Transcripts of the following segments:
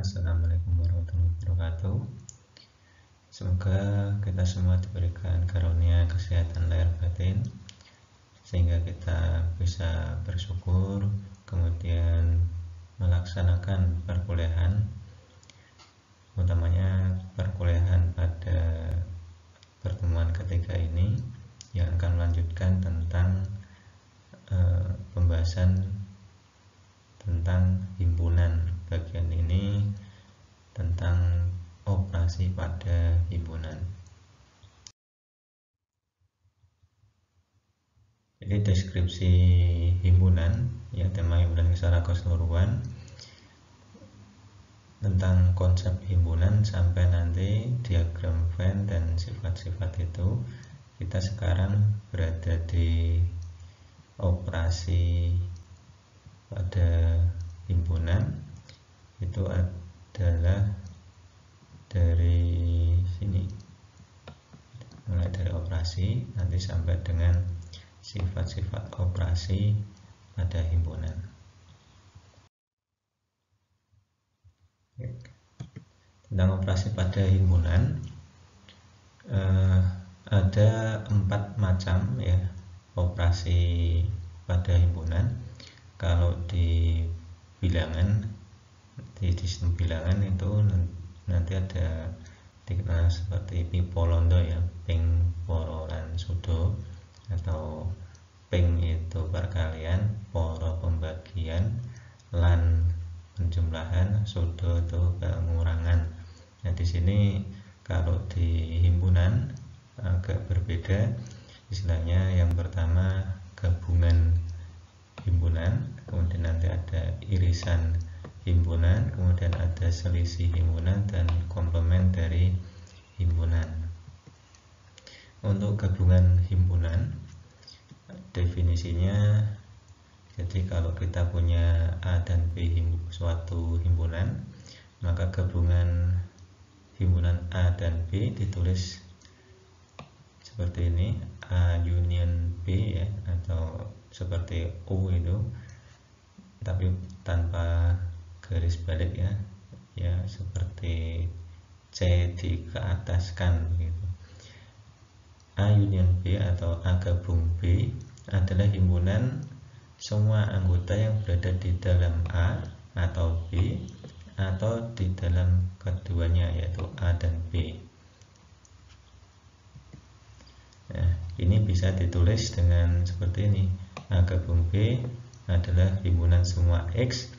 Assalamualaikum warahmatullahi wabarakatuh. Semoga kita semua diberikan karunia kesehatan lahir batin sehingga kita bisa bersyukur, kemudian melaksanakan perkuliahan, utamanya perkuliahan pada pertemuan ketiga ini yang akan melanjutkan tentang pembahasan tentang himpunan. Bagian ini tentang operasi pada himpunan. Jadi deskripsi himpunan, ya, tema himpunan secara keseluruhan, tentang konsep himpunan sampai nanti diagram Venn dan sifat-sifat itu. Kita sekarang berada di operasi pada himpunan. Itu adalah dari sini, mulai dari operasi nanti sampai dengan sifat-sifat operasi pada himpunan. Tentang operasi pada himpunan, ada 4 macam, ya, operasi pada himpunan. Kalau di bilangan, di sistem bilangan itu nanti ada dikenal seperti pipolondo, ya, ping pororan sudo, atau ping itu perkalian, poro pembagian, lan penjumlahan, sudo itu pengurangan. Nah, di sini kalau di himpunan agak berbeda istilahnya. Yang pertama gabungan himpunan, kemudian nanti ada irisan himpunan, kemudian ada selisih himpunan dan komplement dari himpunan. Untuk gabungan himpunan, definisinya, jadi kalau kita punya A dan B suatu himpunan, maka gabungan himpunan A dan B ditulis seperti ini, A union B, ya, atau seperti U itu, tapi tanpa garis balik, ya seperti C dikeataskan begitu. A union B atau A gabung B adalah himpunan semua anggota yang berada di dalam A atau B atau di dalam keduanya, yaitu A dan B. Nah, ini bisa ditulis dengan seperti ini. A gabung B adalah himpunan semua X,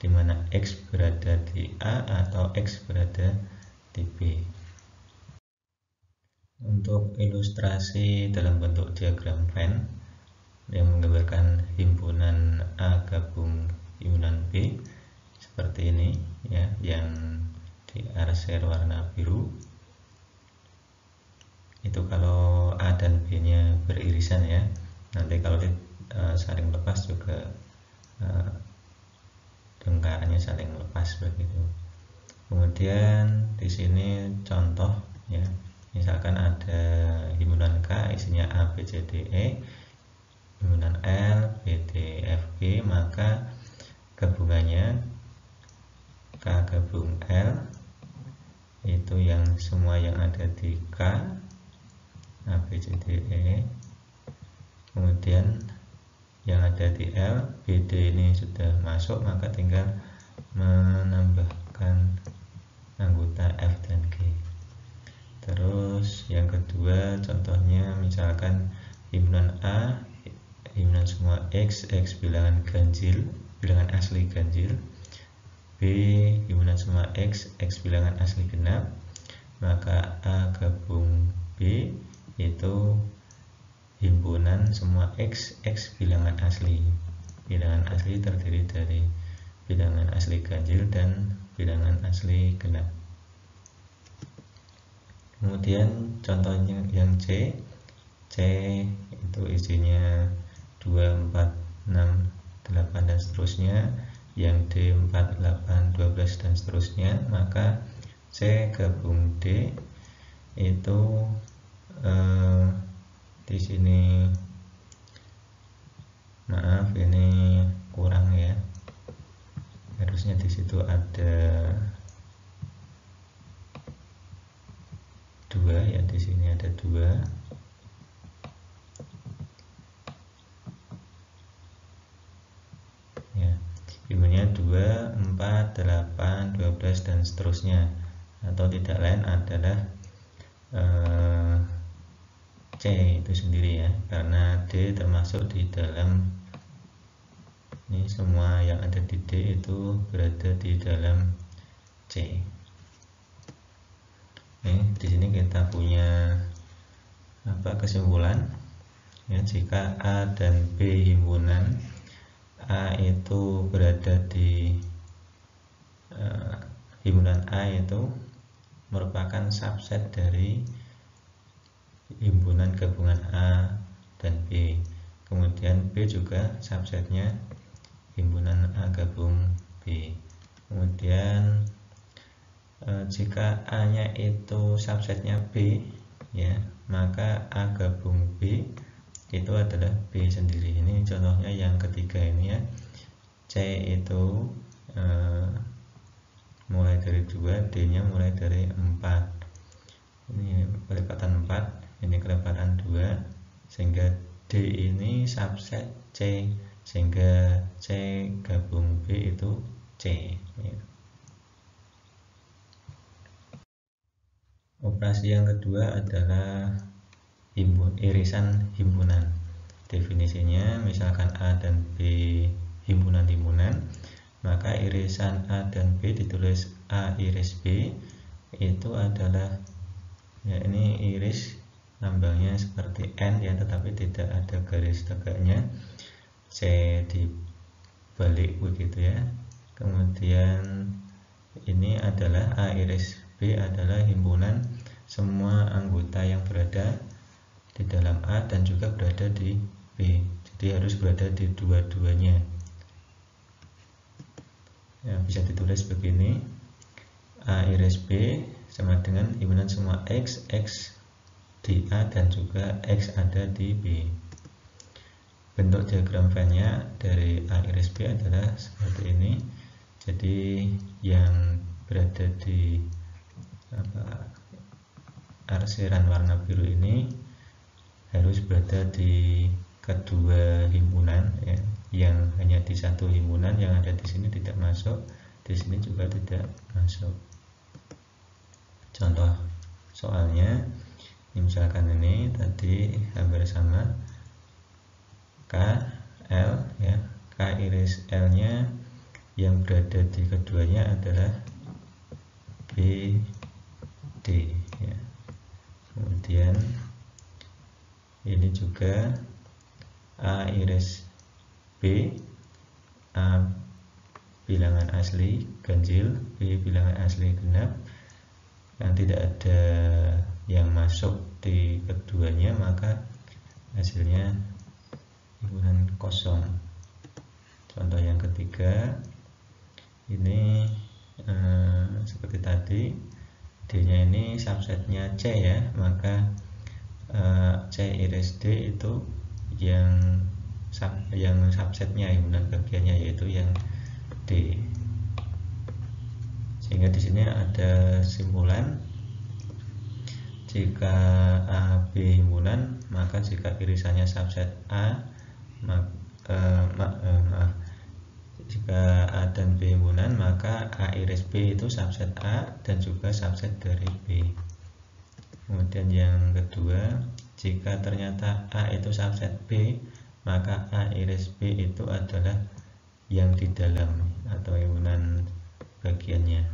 di mana X berada di A atau X berada di B. Untuk ilustrasi dalam bentuk diagram Venn yang menggambarkan himpunan A gabung himpunan B seperti ini, ya, yang diarsir warna biru. Itu kalau A dan B nya beririsan, ya. Nanti kalau saling lepas juga lingkarannya saling lepas begitu. Kemudian di sini contoh, ya, misalkan ada himpunan K isinya A B C D E, himpunan L B D F G, maka gabungannya K gabung L itu yang semua yang ada di K, A B C D E, kemudian yang ada di L, BD ini sudah masuk, maka tinggal menambahkan anggota F dan G. Terus yang kedua contohnya, misalkan himpunan A, himpunan semua X, X bilangan ganjil, bilangan asli ganjil, B himpunan semua X, X bilangan asli genap, maka A gabung B itu himpunan semua X, X bilangan asli. Bilangan asli terdiri dari bilangan asli ganjil dan bilangan asli genap. Kemudian contohnya yang C, C itu isinya 2, 4, 6, 8 dan seterusnya. Yang D 4, 8, 12 dan seterusnya. Maka C gabung D itu di sini, maaf, ini kurang, ya, harusnya di situ ada 2 ya, di sini ada 2. Ya, himpunannya 2, 4, 8, 12 dan seterusnya, atau tidak lain adalah C itu sendiri ya, karena D termasuk di dalam ini, semua yang ada di D itu berada di dalam C. Di sini kita punya kesimpulan ya, jika A dan B himpunan, A itu berada di himpunan A itu merupakan subset dari himpunan gabungan A dan B. Kemudian B juga subsetnya himpunan A gabung B. Kemudian jika A nya itu subsetnya B ya, maka A gabung B itu adalah B sendiri. Ini contohnya yang ketiga ini ya, C itu mulai dari 2, D nya mulai dari 4. Ini kelepatan 4, ini kelepatan 2, sehingga D ini subset C, sehingga C gabung B itu C ya. Operasi yang kedua adalah irisan himpunan. Definisinya, misalkan A dan B himpunan-himpunan, maka irisan A dan B ditulis A iris B itu adalah ya, ini iris lambangnya seperti N ya, tetapi tidak ada garis tegaknya, C dibalik begitu ya. Kemudian ini adalah A iris B adalah himpunan semua anggota yang berada di dalam A dan juga berada di B, jadi harus berada di dua-duanya ya. Bisa ditulis begini, A iris B sama dengan himpunan semua X di A dan juga X ada di B. Bentuk diagram Venn-nya dari A iris B adalah seperti ini. Jadi yang berada di arsiran warna biru ini harus berada di kedua himpunan ya. Yang hanya di satu himpunan, yang ada di sini tidak masuk, di sini juga tidak masuk. Contoh soalnya, misalkan ini tadi hampir sama, K, L ya, K iris L nya yang berada di keduanya adalah B, D ya. Kemudian ini juga A iris B, A bilangan asli ganjil, B bilangan asli genap, yang tidak ada yang masuk di keduanya, maka hasilnya himpunan kosong. Contoh yang ketiga ini seperti tadi, D nya ini subsetnya C ya, maka C iris D itu yang subsetnya himpunan bagiannya yaitu yang D. Sehingga di sini ada simpulan, jika A B himpunan, maka jika irisannya subset A, jika A dan B himpunan, maka A iris B itu subset A dan juga subset dari B. Kemudian yang kedua, jika ternyata A itu subset B, maka A iris B itu adalah yang di dalam atau himpunan bagiannya.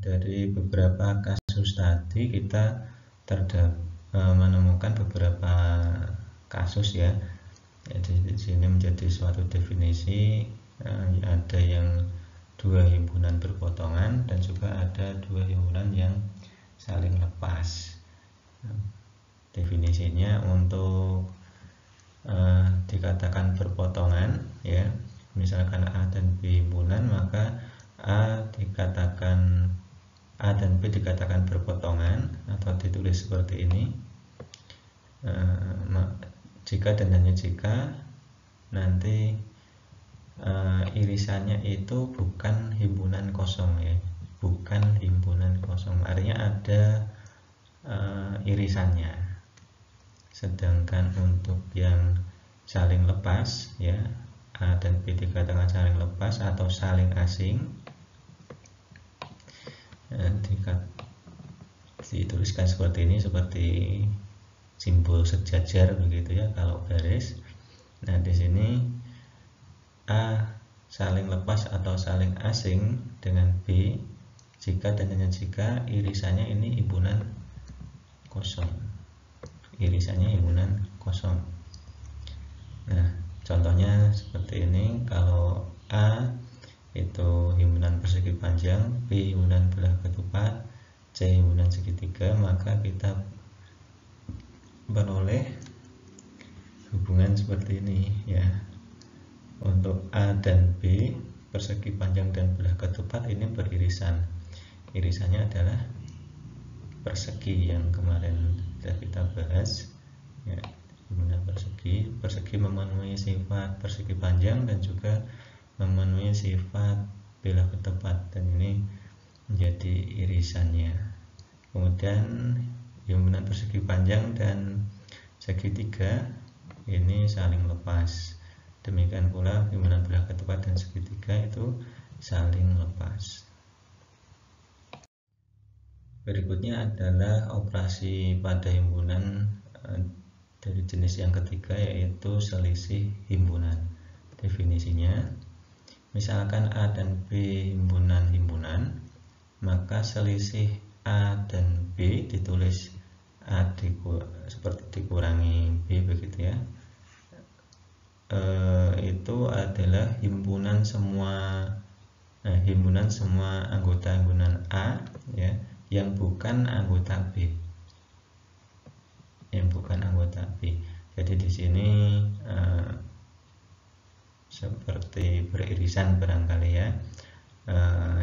Dari beberapa kasus tadi kita menemukan beberapa kasus ya. Jadi di sini menjadi suatu definisi, ada yang dua himpunan berpotongan dan juga ada dua himpunan yang saling lepas. Definisinya untuk dikatakan berpotongan ya, misalkan A dan B himpunan, maka A dan B dikatakan berpotongan atau ditulis seperti ini, jika dan hanya jika nanti irisannya itu bukan himpunan kosong ya. bukan himpunan kosong, artinya ada irisannya. Sedangkan untuk yang saling lepas ya, A dan B dikatakan saling lepas atau saling asing, dituliskan seperti ini, seperti simbol sejajar begitu ya kalau garis. Nah, di sini A saling lepas atau saling asing dengan B jika dan hanya jika irisannya ini himpunan kosong. Irisannya himpunan kosong. Nah, contohnya seperti ini. Kalau A itu himpunan persegi panjang, B himpunan belah ketupat, C himpunan segitiga, maka kita beroleh hubungan seperti ini ya. Untuk A dan B persegi panjang dan belah ketupat ini beririsan. Irisannya adalah persegi yang kemarin sudah kita bahas ya, himpunan persegi. Persegi memenuhi sifat persegi panjang dan juga memenuhi sifat belah ketupat, dan ini menjadi irisannya. Kemudian himpunan persegi panjang dan segitiga ini saling lepas. Demikian pula himpunan belah ketupat dan segitiga itu saling lepas. Berikutnya adalah operasi pada himpunan dari jenis yang ketiga, yaitu selisih himpunan. Definisinya, misalkan A dan B himpunan-himpunan, maka selisih A dan B ditulis A seperti dikurangi B begitu ya. Itu adalah himpunan semua anggota himpunan A ya, yang bukan anggota B. Jadi di sini seperti beririsan barangkali ya.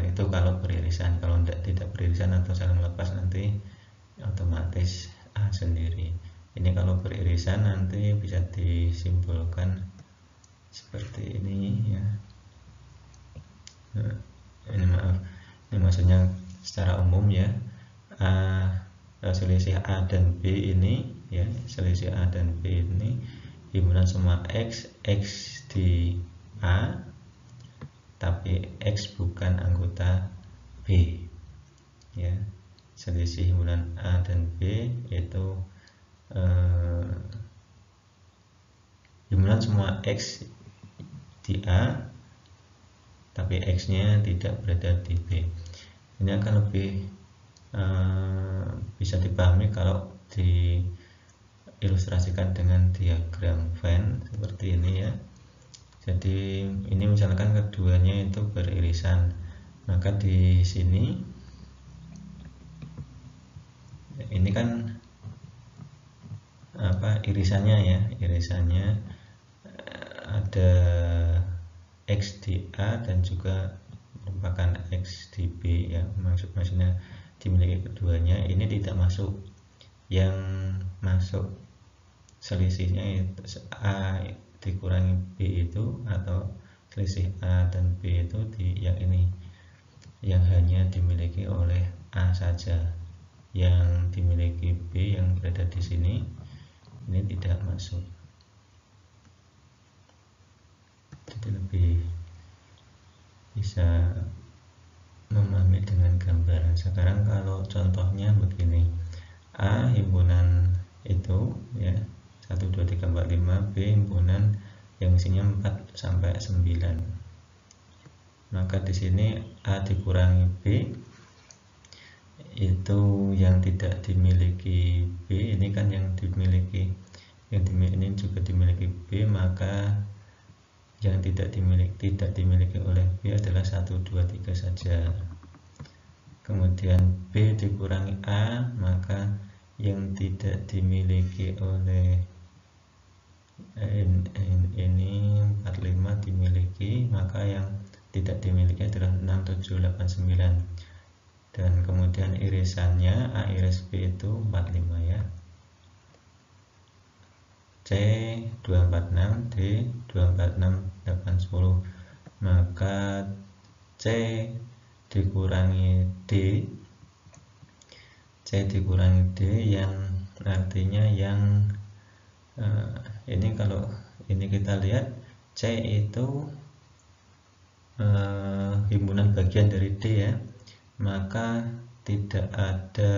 Itu kalau beririsan. Kalau tidak beririsan atau saling lepas nanti otomatis A sendiri. Ini kalau beririsan nanti bisa disimbolkan seperti ini ya. Ini maksudnya secara umum ya. Selisih A dan B ini ya, selisih A dan B ini himpunan semua X di A, tapi X bukan anggota B ya. Selisih himpunan A dan B yaitu himpunan semua X di A tapi X nya tidak berada di B. Ini akan lebih bisa dipahami kalau diilustrasikan dengan diagram Venn seperti ini ya. Jadi ini misalkan keduanya itu beririsan, maka di sini ini kan irisannya ya, irisannya ada X di A dan juga merupakan X di B ya, maksudnya dimiliki keduanya. Ini tidak masuk, yang masuk selisihnya itu A dikurangi B itu, atau selisih A dan B itu di yang ini, yang hanya dimiliki oleh A saja. Yang dimiliki B yang berada di sini ini tidak masuk. Jadi lebih bisa memahami dengan gambaran. Sekarang kalau contohnya begini, A himpunan itu ya 1, 2, 3, 4, 5, B himpunan yang isinya 4 sampai 9. Maka di sini A dikurangi B itu yang tidak dimiliki B, ini kan yang dimiliki, ini juga dimiliki B, maka yang tidak dimiliki oleh B adalah 1, 2, 3 saja. Kemudian B dikurangi A, maka yang tidak dimiliki oleh ini 4, 5 dimiliki, maka yang tidak dimiliki adalah 6, 7, 8, 9. Dan kemudian irisannya A iris B itu 4, 5 ya. C 246, D 246, 8, 10. Maka C, D dikurangi D, C dikurangi D yang artinya yang ini kalau ini kita lihat C itu himpunan bagian dari D ya, maka tidak ada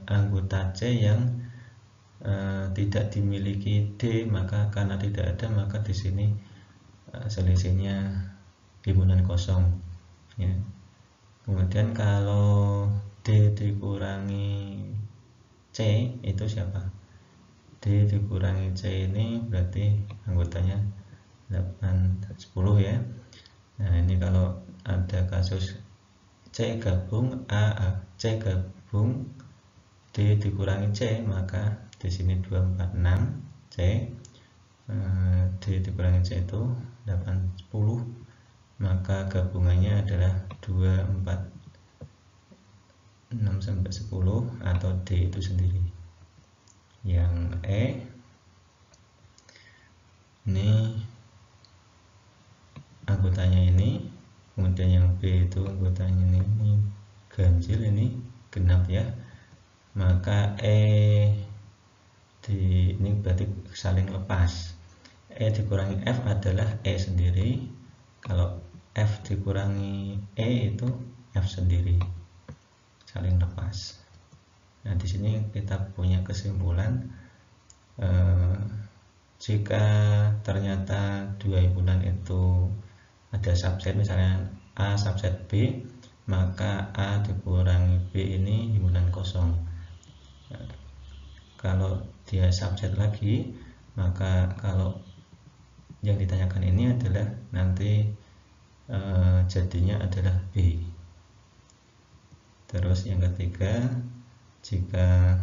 anggota C yang tidak dimiliki D, maka karena tidak ada maka di sini selisihnya himpunan kosong ya. Kemudian kalau D dikurangi C itu siapa? D dikurangi C ini berarti anggotanya 8, 10 ya. Nah ini kalau ada kasus C gabung C gabung D dikurangi C, maka di sini 2, 4, 6 C, D dikurangi C itu 8, 10, maka gabungannya adalah 2, 4, 6 sampai 10 atau D itu sendiri. Yang E ini anggotanya ini, kemudian yang B itu anggotanya ini ganjil, ini genap ya, maka ini berarti saling lepas. E dikurangi F adalah E sendiri, kalau F dikurangi E itu F sendiri, saling lepas. Nah di sini kita punya kesimpulan jika ternyata dua himpunan itu ada subset, misalnya A subset B, maka A dikurangi B ini himpunan kosong. Kalau dia subset lagi, maka kalau yang ditanyakan ini adalah nanti jadinya adalah B. Terus yang ketiga, jika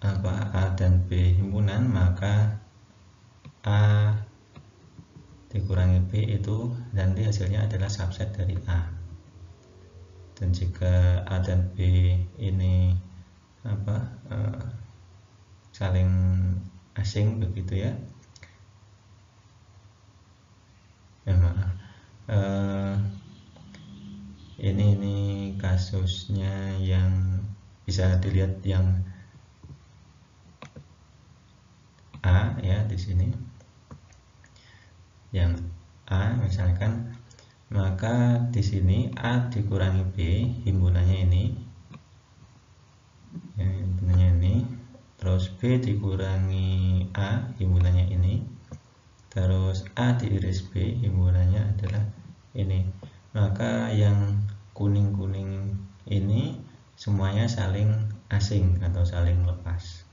A dan B himpunan, maka A dikurangi B itu nanti hasilnya adalah subset dari A. Dan jika A dan B ini saling asing begitu ya, ini kasusnya yang bisa dilihat yang A ya, di sini yang A misalkan, maka di sini A dikurangi B himpunannya ini ya, himpunannya ini, terus B dikurangi A himpunannya ini, terus A diiris B himpunannya adalah ini, maka yang kuning-kuning ini semuanya saling asing atau saling lepas.